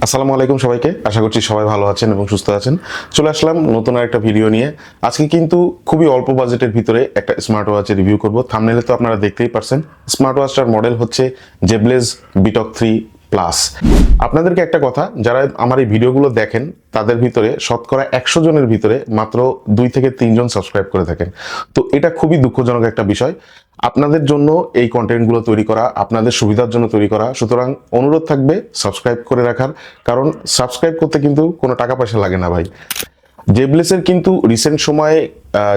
আসসালামু আলাইকুম সবাইকে। আশা করছি সবাই ভালো আছেন এবং সুস্থ আছেন। চলে আসলাম নতুন একটা ভিডিও নিয়ে। আজকে কিন্তু খুবই অল্প বাজেটের ভিতরে একটা স্মার্ট ওয়াচের রিভিউ করব। থাম্বনেলে তো আপনারা দেখতেই পারছেন। স্মার্ট ওয়াচটার মডেল হচ্ছে জেবলেজ বিটক 3 প্লাস। আপনাদেরকে একটা কথা, যারা আমার এই ভিডিওগুলো দেখেন তাদের ভিতরে শতকরা 100 জনের ভিতরে মাত্র 2 থেকে 3 জন সাবস্ক্রাইব করে থাকেন। তো এটা খুবই দুঃখজনক একটা বিষয়। আপনাদের জন্য এই কন্টেন্টগুলো তৈরি করা, আপনাদের সুবিধার জন্য তৈরি করা। সুতরাং অনুরোধ থাকবে সাবস্ক্রাইব করে রাখার, কারণ সাবস্ক্রাইব করতে কিন্তু কোনো টাকা পয়সা লাগে না ভাই। জেবলেসের কিন্তু রিসেন্ট সময়ে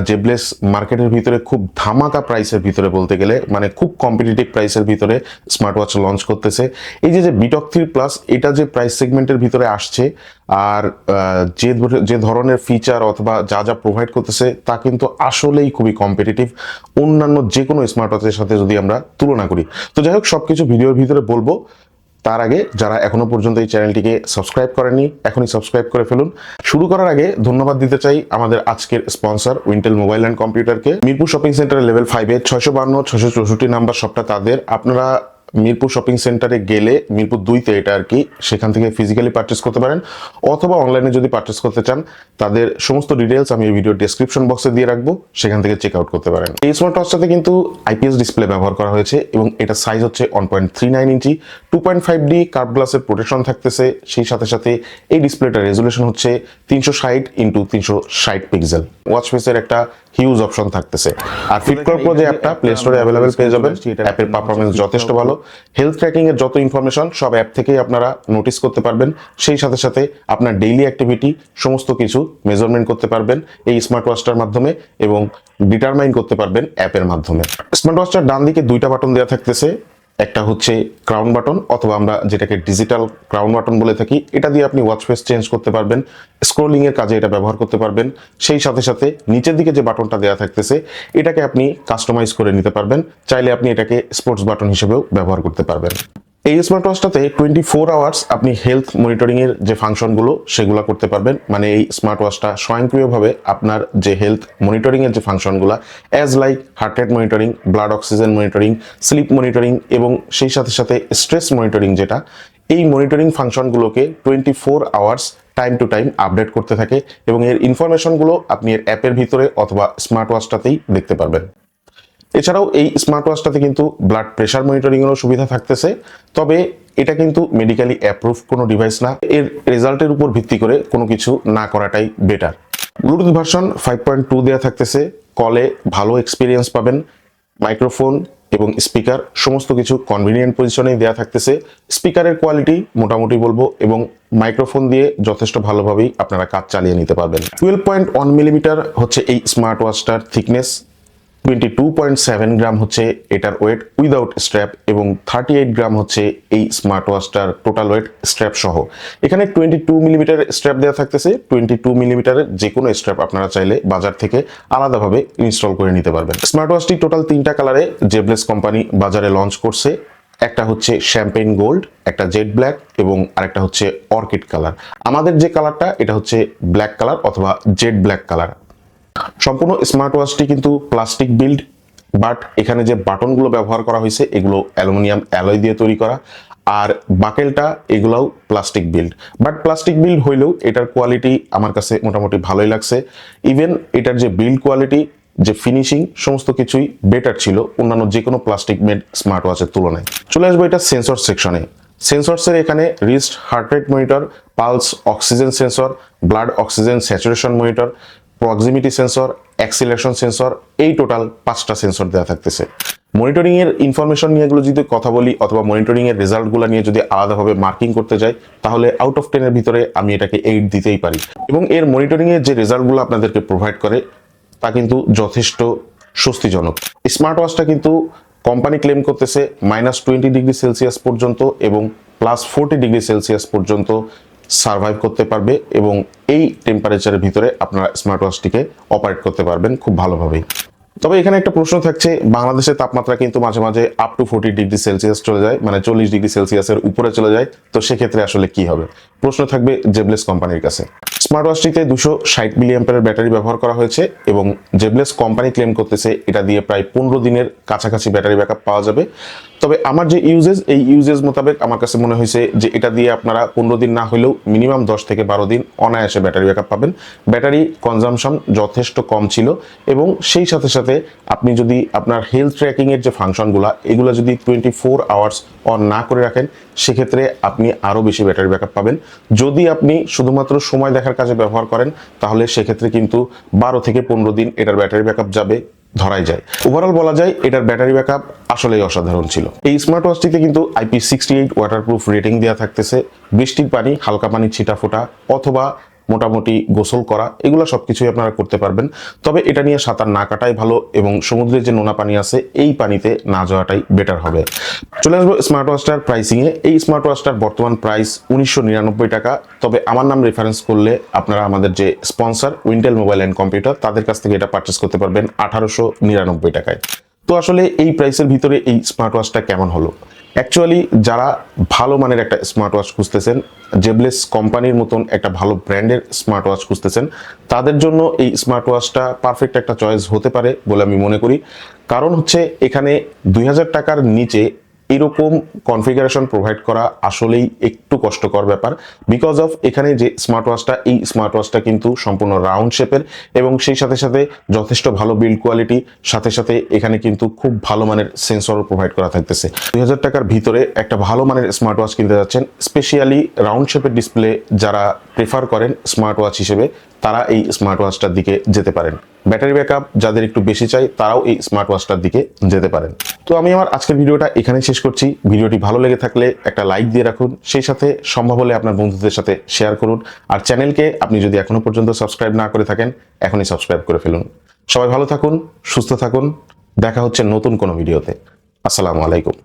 জেবলেস মার্কেটের ভিতরে খুব ধামাকা প্রাইসের ভিতরে, বলতে গেলে মানে খুব কম্পিটিটিভ প্রাইসের ভিতরে স্মার্ট ওয়াচ লঞ্চ করতেছে। এই যে বিটক 3 প্লাস, এটা যে প্রাইস সেগমেন্টের ভিতরে আসছে আর যে ধরনের ফিচার অথবা যা যা প্রোভাইড করতেছে তা কিন্তু আসলেই খুবই কম্পিটিটিভ অন্যান্য যে কোনো স্মার্ট ওয়াচের সাথে যদি আমরা তুলনা করি। তো যাই হোক, সবকিছু ভিডিওর ভিতরে বলবো। তার আগে যারা এখনো পর্যন্ত এই চ্যানেলটিকে সাবস্ক্রাইব করেননি, এখনই সাবস্ক্রাইব করে ফেলুন। শুরু করার আগে ধন্যবাদ দিতে চাই আমাদের আজকের স্পন্সর উইন্টেল মোবাইল অ্যান্ড কম্পিউটারকে। মিরপুর শপিং সেন্টারের লেভেল 5-এ 652-664 নাম্বার শপটা তাদের। আপনারা মিরপুর শপিং সেন্টারে গেলে, মিরপুর 2-তে এটা আর কি, সেখান থেকে ফিজিক্যালি পারচেস করতে পারেন, অথবা অনলাইনে যদি পারচেস করতে চান তাদের সমস্ত ডিটেলস আমি এই ভিডিও ডেসক্রিপশন বক্সে দিয়ে রাখবো, সেখান থেকে চেক আউট করতে পারেন। এই স্মার্ট ওয়াচটাতে কিন্তু আইপিএস ডিসপ্লে ব্যবহার করা হয়েছে এবং এটা সাইজ হচ্ছে 1.39 ইঞ্চি, 2.5D কার্ভ গ্লাসের প্রোটেকশন থাকতেছে। সেই সাথে সাথে এই ডিসপ্লেটার রেজুলেশন হচ্ছে 360x360 পিক্সেল। ওয়াচ ফেসের একটা হিউজ অপশন থাকতেছে। আর ফ্লিপকার্ট প্রো যে অ্যাপটা প্লে স্টোরে অ্যাভেলেবেল পেয়ে যাবেন, অ্যাপের পারফরমেন্স যথেষ্ট ভালো। হেলথ ট্র্যাকিং এর যত ইনফরমেশন সব অ্যাপ থেকেই আপনারা নোটিস করতে পারবেন। সেই সাথে সাথে আপনার ডেইলি অ্যাক্টিভিটি সমস্ত কিছু মেজারমেন্ট করতে পারবেন এই স্মার্ট ওয়াচটার মাধ্যমে এবং ডিটারমাইন করতে পারবেন অ্যাপের মাধ্যমে। স্মার্ট ওয়াচটার ডান দিকে দুইটা বাটন দেওয়া থাকতেছে। একটা হচ্ছে ক্রাউন বাটন, অথবা আমরা যেটাকে ডিজিটাল ক্রাউন বাটন বলে থাকি। এটা দিয়ে আপনি ওয়াচ ফেস চেঞ্জ করতে পারবেন, স্ক্রোলিং এর কাজে এটা ব্যবহার করতে পারবেন। সেই সাথে সাথে নিচের দিকে যে বাটনটা দেওয়া থাকতেছে এটাকে আপনি কাস্টমাইজ করে নিতে পারবেন। চাইলে আপনি এটাকে স্পোর্টস বাটন হিসেবেও ব্যবহার করতে পারবেন। এই স্মার্ট ওয়াচটাতে 24 আওয়ার্স আপনি হেলথ মনিটরিং এর যে ফাংশনগুলো সেগুলো করতে পারবেন। মানে এই স্মার্ট ওয়াচটা স্বয়ংক্রিয়ভাবে আপনার যে হেলথ মনিটরিং এর যে ফাংশনগুলো, as like heart rate monitoring, blood oxygen monitoring, sleep monitoring এবং সেই সাথে সাথে স্ট্রেস মনিটরিং, যেটা এই মনিটরিং ফাংশনগুলোকে 24 hours time to time update করতে থাকে এবং এর ইনফরমেশনগুলো আপনি এর অ্যাপের ভিতরে অথবা স্মার্ট ওয়াচটাতেই দেখতে পারবেন। এছাড়াও এই স্মার্ট ওয়াচটাতে কিন্তু ব্লাড প্রেশার মনিটরিং এরও সুবিধা থাকতেছে। তবে এটা কিন্তু মেডিকেলি অ্যাপ্রুভ কোনো ডিভাইস না। এর রেজাল্টের উপর ভিত্তি করে কোনো কিছু না করাটাই বেটার। ব্লুটুথ ভার্সন 5.2 দেওয়া থাকতেছে। কলে ভালো এক্সপিরিয়েন্স পাবেন। মাইক্রোফোন এবং স্পিকার সমস্ত কিছু কনভিনিয়েন্ট পজিশনেই দেওয়া থাকতেছে। স্পিকারের কোয়ালিটি মোটামুটি বলবো, এবং মাইক্রোফোন দিয়ে যথেষ্ট ভালোভাবেই আপনারা কাজ চালিয়ে নিতে পারবেন। 12.1 মিলিমিটার হচ্ছে এই স্মার্ট ওয়াচটার থিকনেস, 22.7 গ্রাম হচ্ছে এটার ওয়েট উইদাউট স্ট্র্যাপ, এবং 38 গ্রাম হচ্ছে এই স্মার্ট ওয়াচটার টোটাল ওয়েট স্ট্র্যাপ সহ। এখানে 22 মিলিমিটার স্ট্র্যাপ দেওয়া থাকতেছে। 22 মিলিমিটারের যে কোনো স্ট্র্যাপ আপনারা চাইলে বাজার থেকে আলাদাভাবে ইনস্টল করে নিতে পারবেন। স্মার্ট ওয়াচটি টোটাল 3টা কালারে জেবলেস কোম্পানি বাজারে লঞ্চ করছে। একটা হচ্ছে শ্যাম্পেইন গোল্ড, একটা জেড ব্ল্যাক এবং আরেকটা হচ্ছে অর্কিড কালার। আমাদের যে কালারটা এটা হচ্ছে ব্ল্যাক কালার অথবা জেড ব্ল্যাক কালার। সম্পূর্ণ স্মার্ট ওয়াচটি কিন্তু প্লাস্টিক বিল্ড, বাট এখানে যে বাটনগুলো ব্যবহার করা হয়েছে এগুলো অ্যালুমিনিয়াম অ্যালয় দিয়ে তৈরি করা, আর বাকেলটা এগুলাও plastic build. But plastic build হইলেও এটার কোয়ালিটি আমার কাছে মোটামুটি ভালোই লাগছে। ইভেন এটার যে বিল্ড কোয়ালিটি, যে ফিনিশিং, সমস্ত কিছুই বেটার ছিল অন্যান্য যে কোনো প্লাস্টিক মেড স্মার্ট ওয়াচের তুলনায়। চলে আসবো এটা সেন্সর সেকশনে। সেন্সরসের এখানে wrist heart rate monitor, pulse oxygen sensor, blood oxygen saturation monitor, proximity sensor, acceleration sensor, এই টোটাল 5টা সেন্সর দেওয়া থাকতেছে। মনিটরিং এর ইনফরমেশন নিয়ে এগুলো যদি কথা বলি, অথবা মনিটরিং এর রেজাল্টগুলো নিয়ে যদি আলাদাভাবে মার্কিং করতে যাই, তাহলে আউট অফ 10 এর ভিতরে আমি এটাকে 8 দিতেই পারি। এবং এর মনিটরিং এর যে রেজাল্টগুলো আপনাদেরকে প্রোভাইড করে তা কিন্তু যথেষ্ট স্বস্তিজনক। স্মার্ট ওয়াচটা কিন্তু কোম্পানি ক্লেম করতেছে -20 ডিগ্রি সেলসিয়াস পর্যন্ত এবং +40 ডিগ্রি সেলসিয়াস পর্যন্ত সার্ভাইভ করতে পারবে, এবং এই টেম্পারেচারের ভিতরে আপনারা স্মার্ট ওয়াচটিকে অপারেট করতে পারবেন খুব ভালোভাবেই। তবে এখানে একটা প্রশ্ন থাকছে, বাংলাদেশের তাপমাত্রা কিন্তু মাঝে মাঝে আপ টু 40 ডিগ্রি সেলসিয়াস চলে যায়, মানে 40 ডিগ্রি সেলসিয়াসের উপরে চলে যায়। তো সেক্ষেত্রে আসলে কি হবে? প্রশ্ন থাকবে জেবলেস কোম্পানির কাছে। স্মার্ট ওয়াচটিতে 260 মিলিঅ্যাম্পিয়ারের ব্যাটারি ব্যবহার করা হয়েছে এবং জেবলেস কোম্পানি ক্লেম করতেছে এটা দিয়ে প্রায় 15 দিনের কাছাকাছি ব্যাটারি ব্যাকআপ পাওয়া যাবে। তবে আমার যে এই ইউজেস মোতাবেক আমার কাছে মনে হয়েছে যে এটা দিয়ে আপনারা 15 দিন না হলেও মিনিমাম 10 থেকে 12 দিন অনায়াসে ব্যাটারি ব্যাকআপ পাবেন। ব্যাটারি কনজাম্পশন যথেষ্ট কম ছিল এবং সেই সাথে সাথে আপনি যদি আপনার হেলথ ট্র্যাকিংয়ের যে ফাংশনগুলো এগুলো যদি 24 আওয়ার্স অন না করে রাখেন সেক্ষেত্রে আপনি আরও বেশি ব্যাটারি ব্যাকআপ পাবেন। যদি আপনি শুধুমাত্র সময় দেখার কাজে ব্যবহার করেন তাহলে সেক্ষেত্রে কিন্তু 12 থেকে 15 দিন এটার ব্যাটারি ব্যাকআপ যাবে ধরাই যায়। ওভারঅল বলা যায় এটার ব্যাটারি ব্যাকআপ আসলেই অসাধারণ ছিল। এই স্মার্ট ওয়াচটিতে কিন্তু IP68 ওয়াটারপ্রুফ রেটিং দেওয়া থাকতেছে। বৃষ্টির পানি, হালকা পানি ছিটাফোঁটা অথবা মোটামুটি গোসল করা এগুলো সবকিছুই আপনারা করতে পারবেন। তবে এটা নিয়ে সাঁতার না কাটাই ভালো এবং সমুদ্রের যে নোনা পানি আছে এই পানিতে না যাওয়াটাই বেটার হবে। চলে আসবো স্মার্ট ওয়াচটার প্রাইসিংয়ে। এই স্মার্ট ওয়াচটার বর্তমান প্রাইস 1999 টাকা। তবে আমার নাম রেফারেন্স করলে আপনারা আমাদের যে sponsor Wintel mobile and computer তাদের কাছ থেকে এটা পারচেস করতে পারবেন 1899 টাকায়। তো আসলে এই প্রাইসের ভিতরে এই স্মার্ট ওয়াচটা কেমন হলো? অ্যাকচুয়ালি যারা ভালো মানের একটা স্মার্ট ওয়াচ খুঁজতেছেন, জেবলেস কোম্পানির মতন একটা ভালো ব্র্যান্ডের স্মার্ট ওয়াচ খুঁজতেছেন, তাদের জন্য এই স্মার্ট ওয়াচটা পারফেক্ট একটা চয়েস হতে পারে বলে আমি মনে করি। কারণ হচ্ছে এখানে 2000 টাকার নিচে এরকম কনফিগারেশন প্রোভাইড করা আসলেই একটু কষ্টকর ব্যাপার। বিকজ অফ এখানে যে স্মার্ট ওয়াচটা, এই স্মার্ট ওয়াচটা কিন্তু সম্পূর্ণ রাউন্ড শেপের এবং সেই সাথে সাথে যথেষ্ট ভালো বিল্ড কোয়ালিটি, সাথে সাথে এখানে কিন্তু খুব ভালো মানের সেন্সর প্রোভাইড করা থাকতেছে। 2000 টাকার ভিতরে একটা ভালো মানের স্মার্ট ওয়াচ কিনতে যাচ্ছেন, স্পেশালি রাউন্ড শেপের ডিসপ্লে যারা প্রেফার করেন স্মার্ট ওয়াচ হিসেবে, তারা এই স্মার্ট ওয়াচটার দিকে যেতে পারেন। ব্যাটারি ব্যাকআপ যাদের একটু বেশি চাই তারাও এই স্মার্ট ওয়াচটার দিকে যেতে পারেন। তো আমি আমার আজকের ভিডিওটা এখানেই শেষ করছি। ভিডিওটি ভালো লেগে থাকলে একটা লাইক দিয়ে রাখুন, সেই সাথে সম্ভব হলে আপনার বন্ধুদের সাথে শেয়ার করুন। আর চ্যানেলকে আপনি যদি এখনো পর্যন্ত সাবস্ক্রাইব না করে থাকেন এখনই সাবস্ক্রাইব করে ফেলুন। সবাই ভালো থাকুন, সুস্থ থাকুন, দেখা হচ্ছে নতুন কোনো ভিডিওতে। আসসালামু আলাইকুম।